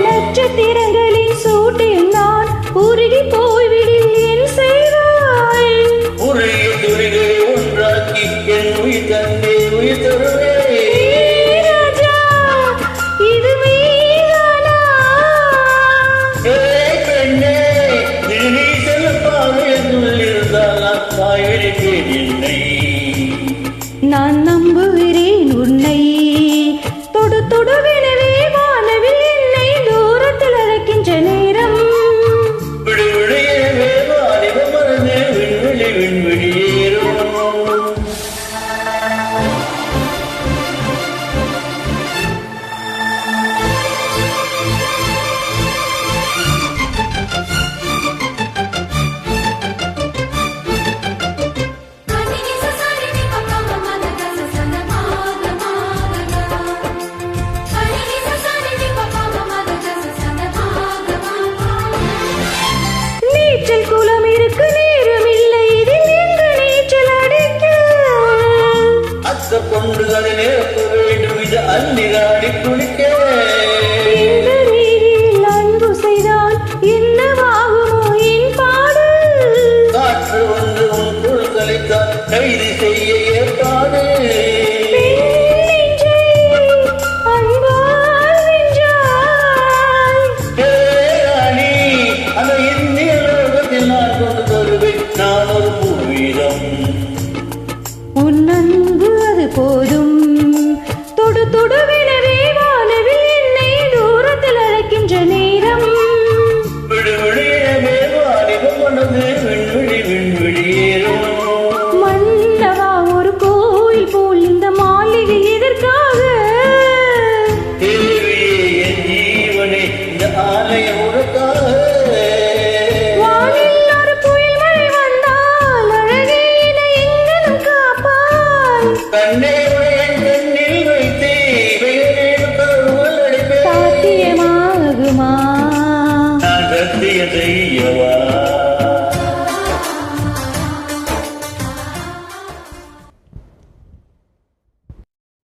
நட்சத்திரங்களின் சூட்டில் நான் உருகி போய்விடில் என் செய்வாய் உருகிய துளிகளை ஒன்றாக்கி என் உயிர் தந்தே உயிர் தருவே ராஜா இது மீதானா பெண்ணே நீ செல்ல பாவையில் இருந்தால் நான் காய்விருக்கேன் என்னை நான் நம்புகிறேன் உன்னை தொடு தொடுவினவே வானவில் என்னை தூரத்தில் அழைக்கின்ற நேரம் விடுவிடையே வாலிப மறந்து விண்வெளி விண்வெளியேறும் நீச்சல் குளம் இருக்கு நேரம் இல்லை இதில் எங்கு நீச்சல் அடிக்க அத்த கொண்டு அதை நிரப்ப வேண்டும் இது அந்நிராடி குளிக்க